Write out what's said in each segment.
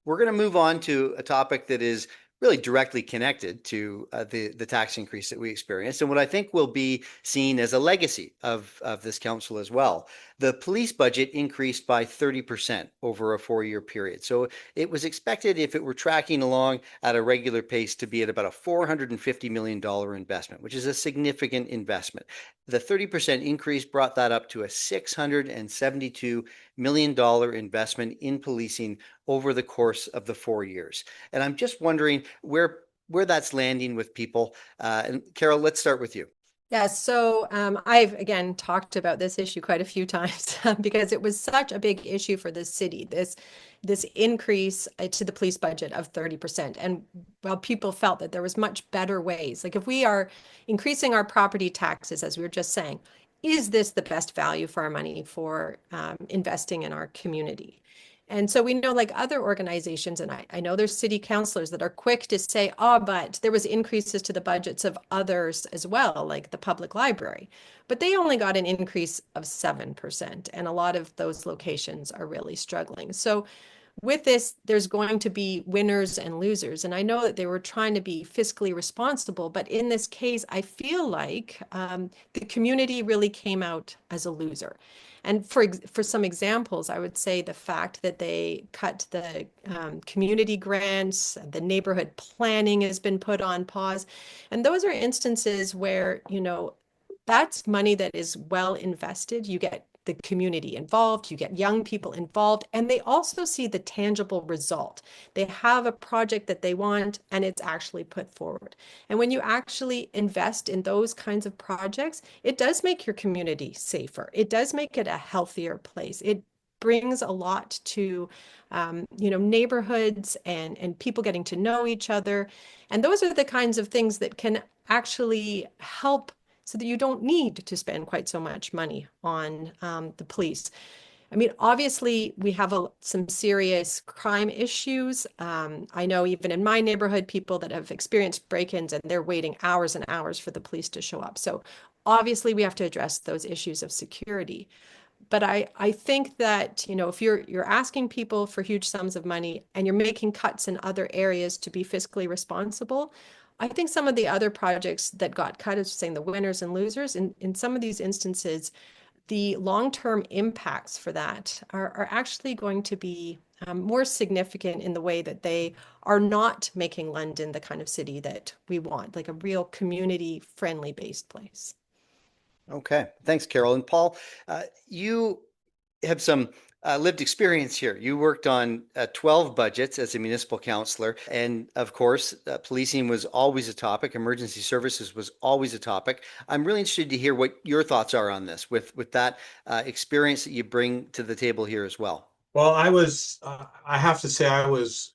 We're going to move on to a topic that is really directly connected to the tax increase that we experienced, and what I think will be seen as a legacy of this council as well. The police budget increased by 30% over a 4-year period. So it was expected, if it were tracking along at a regular pace, to be at about a $450 million investment, which is a significant investment. The 30% increase brought that up to a $672 million investment in policing over the course of the 4 years. And I'm just wondering where that's landing with people. And Carol, let's start with you. Yeah, so I've again talked about this issue quite a few times because it was such a big issue for the city. This increase to the police budget of 30%. And well, people felt that there was much better ways. Like if we are increasing our property taxes, as we were just saying, is this the best value for our money for investing in our community? And so we know, like other organizations, and I know there's city councilors that are quick to say, oh, but there was increases to the budgets of others as well, like the public library. But they only got an increase of 7%. And a lot of those locations are really struggling. So with this, there's going to be winners and losers. And I know that they were trying to be fiscally responsible, but in this case, I feel like the community really came out as a loser. And for some examples, I would say the fact that they cut the community grants, the neighborhood planning has been put on pause. And those are instances where, that's money that is well invested. You get the community involved, you get young people involved, and they also see the tangible result. They have a project that they want, and it's actually put forward. And when you actually invest in those kinds of projects, it does make your community safer. It does make it a healthier place. It brings a lot to neighborhoods and people getting to know each other. And those are the kinds of things that can actually help so that you don't need to spend quite so much money on the police. I mean, obviously, we have some serious crime issues. I know even in my neighborhood, people that have experienced break-ins and they're waiting hours and hours for the police to show up. So obviously, we have to address those issues of security. But I think that, if you're asking people for huge sums of money and you're making cuts in other areas to be fiscally responsible, I think some of the other projects that got cut, as saying the winners and losers, in some of these instances, the long-term impacts for that are actually going to be more significant in the way that they are not making London the kind of city that we want, like a real community-friendly based place. Okay, thanks, Carol. And Paul, you have some lived experience here. You worked on 12 budgets as a municipal councillor. And of course, policing was always a topic. Emergency services was always a topic. I'm really interested to hear what your thoughts are on this with that experience that you bring to the table here as well. Well, I have to say, I was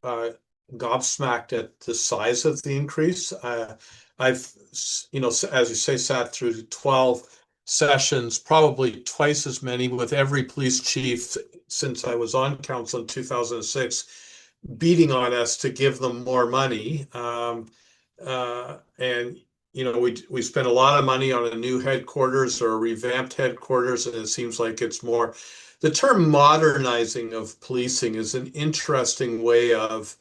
gobsmacked at the size of the increase. I've, as you say, sat through 12 sessions, probably twice as many with every police chief since I was on council in 2006, beating on us to give them more money. And we spent a lot of money on a new headquarters or a revamped headquarters, and it seems like it's more. The term modernizing of policing is an interesting way of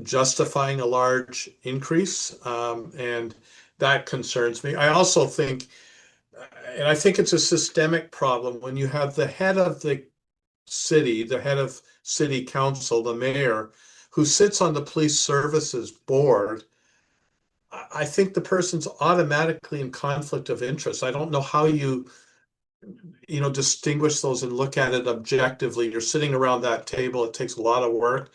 justifying a large increase, and that concerns me. I also think, and I think it's a systemic problem, when you have the head of the city, the head of city council, the mayor, who sits on the police services board. I think the person's automatically in conflict of interest. I don't know how you distinguish those and look at it objectively. You're sitting around that table. It takes a lot of work.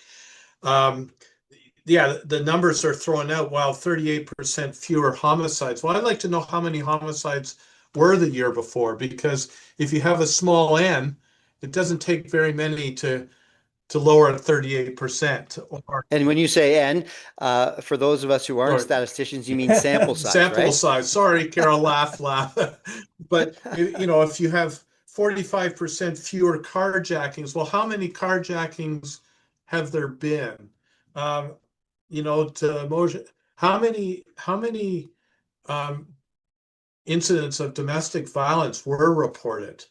Yeah, the numbers are thrown out. While 38% fewer homicides. Well, I'd like to know how many homicides were the year before, because if you have a small n, it doesn't take very many to lower at 38%. And when you say N, for those of us who aren't statisticians, you mean sample size, sample right? size. Sorry, Carol, laugh. But if you have 45% fewer carjackings, well, how many carjackings have there been? To Mojdeh, how many incidents of domestic violence were reported?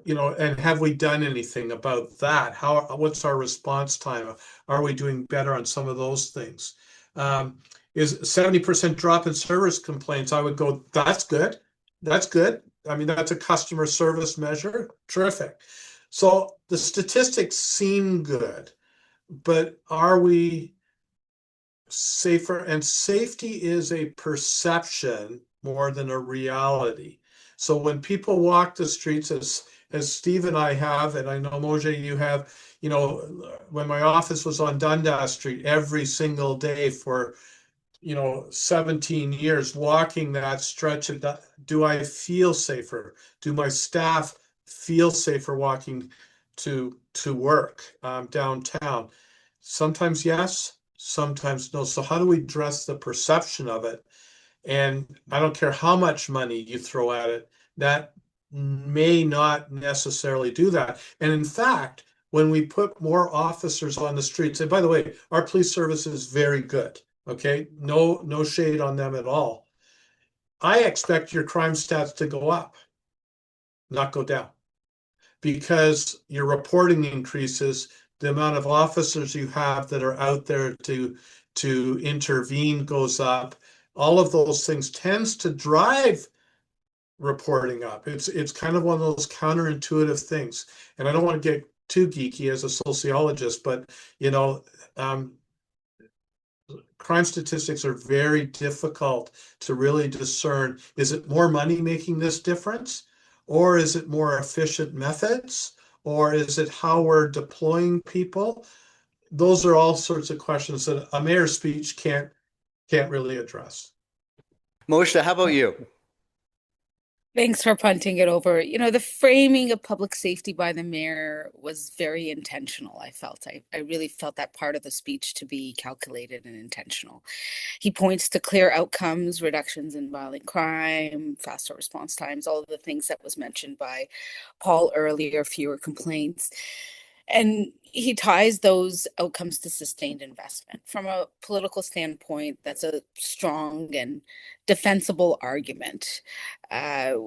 and have we done anything about that? What's our response time? Are we doing better on some of those things? Is 70% drop in service complaints? I would go, that's good. That's good. I mean, that's a customer service measure. Terrific. So the statistics seem good, but are we safer? And safety is a perception more than a reality. So when people walk the streets, as Steve and I have, and I know Mojdeh, you have, when my office was on Dundas Street every single day for 17 years, walking that stretch, do I feel safer? Do my staff feel safer walking to work downtown? Sometimes yes, sometimes no. So how do we address the perception of it? And I don't care how much money you throw at it, that may not necessarily do that. And in fact, when we put more officers on the streets, and by the way, our police service is very good. Okay, no shade on them at all. I expect your crime stats to go up, not go down, because your reporting increases, the amount of officers you have that are out there to intervene goes up. All of those things tends to drive reporting up. It's kind of one of those counterintuitive things. And I don't want to get too geeky as a sociologist, but crime statistics are very difficult to really discern. Is it more money making this difference? Or is it more efficient methods? Or is it how we're deploying people? Those are all sorts of questions that a mayor's speech can't really address. Mojdeh, how about you? Thanks for punting it over. The framing of public safety by the mayor was very intentional, I felt. I really felt that part of the speech to be calculated and intentional. He points to clear outcomes, reductions in violent crime, faster response times, all of the things that was mentioned by Paul earlier, fewer complaints. And he ties those outcomes to sustained investment. From a political standpoint, that's a strong and defensible argument. I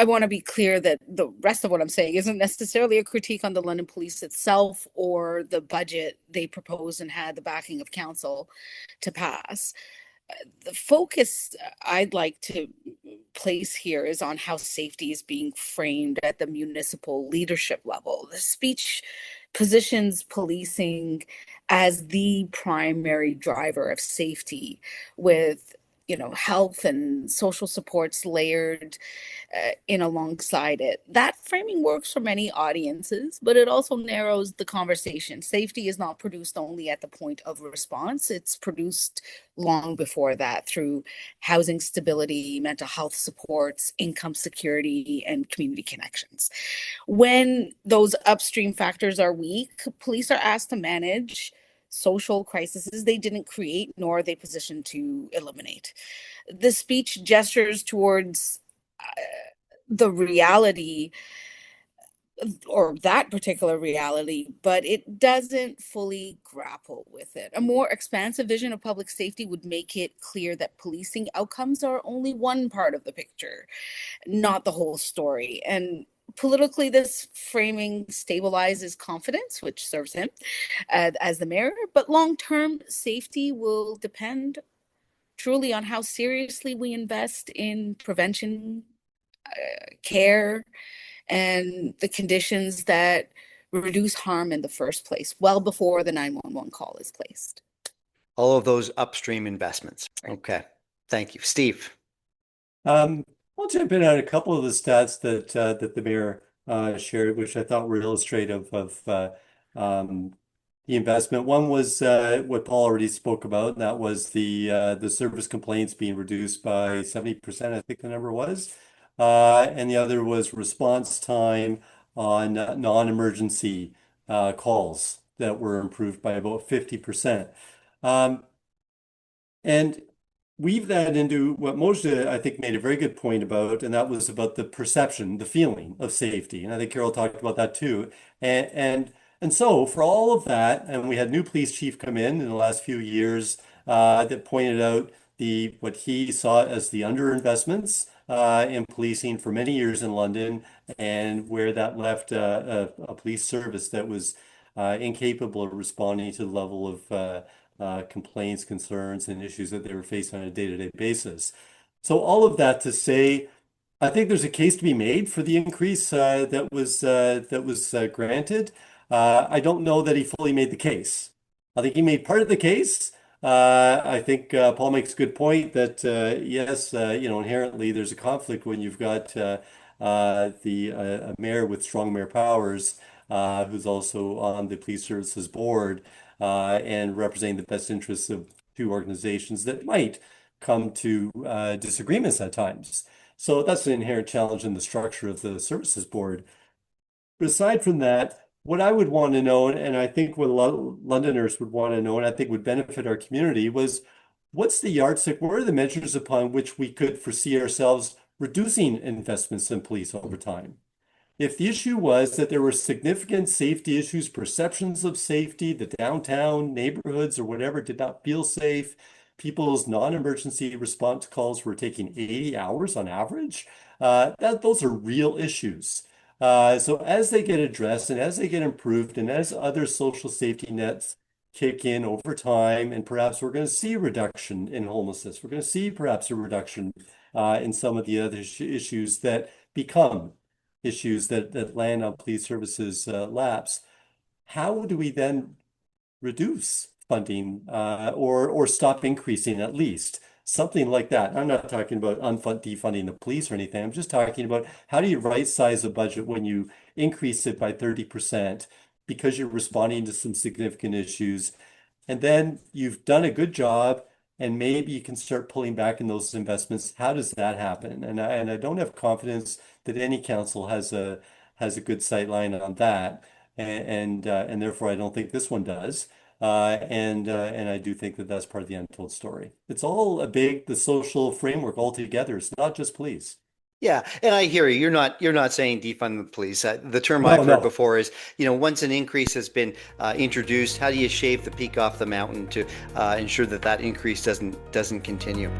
want to be clear that the rest of what I'm saying isn't necessarily a critique on the London Police itself or the budget they proposed and had the backing of council to pass. The focus I'd like to place here is on how safety is being framed at the municipal leadership level. The speech positions policing as the primary driver of safety, with health and social supports layered in alongside it. That framing works for many audiences, but it also narrows the conversation. Safety is not produced only at the point of response. It's produced long before that through housing stability, mental health supports, income security, and community connections. When those upstream factors are weak, police are asked to manage social crises they didn't create, nor are they positioned to eliminate. The speech gestures towards the reality, or that particular reality, but it doesn't fully grapple with it. A more expansive vision of public safety would make it clear that policing outcomes are only one part of the picture, not the whole story. And politically, this framing stabilizes confidence, which serves him as the mayor, but long-term safety will depend truly on how seriously we invest in prevention, care, and the conditions that reduce harm in the first place, well before the 911 call is placed. All of those upstream investments. Right. Okay. Thank you. Steve. I'll jump in on a couple of the stats that the mayor shared, which I thought were illustrative of the investment. One was what Paul already spoke about, and that was the service complaints being reduced by 70%, I think the number was. And the other was response time on non-emergency calls that were improved by about 50%. And weave that into what Mojdeh, I think, made a very good point about, and that was about the perception, the feeling of safety. And I think Carol talked about that too. And so for all of that, and we had new police chief come in the last few years that pointed out what he saw as the underinvestments in policing for many years in London, and where that left a police service that was incapable of responding to the level of complaints, concerns, and issues that they were facing on a day-to-day basis. So all of that to say, I think there's a case to be made for the increase that was granted. I don't know that he fully made the case. I think he made part of the case. I think Paul makes a good point that yes, inherently there's a conflict when you've got a mayor with strong mayor powers, who's also on the police services board, and representing the best interests of two organizations that might come to disagreements at times. So that's an inherent challenge in the structure of the services board. But aside from that, what I would want to know, and I think what a lot of Londoners would want to know, and I think would benefit our community, was what's the yardstick? What are the measures upon which we could foresee ourselves reducing investments in police over time? If the issue was that there were significant safety issues, perceptions of safety, the downtown neighborhoods or whatever did not feel safe, people's non-emergency response calls were taking 80 hours on average, those are real issues. So as they get addressed and as they get improved and as other social safety nets kick in over time, and perhaps we're going to see a reduction in homelessness, we're going to see perhaps a reduction in some of the other issues that become issues that land on police services laps. How do we then reduce funding or stop increasing at least? Something like that. I'm not talking about defunding the police or anything. I'm just talking about how do you right size a budget when you increase it by 30% because you're responding to some significant issues, and then you've done a good job and maybe you can start pulling back in those investments. How does that happen? And I don't have confidence that any council has a good sight line on that, and therefore I don't think this one does. And I do think that that's part of the untold story. It's all the social framework altogether. It's not just police. Yeah, and I hear you. You're not saying defund the police. The term No, I've heard no. before is, once an increase has been introduced, how do you shave the peak off the mountain to ensure that increase doesn't continue?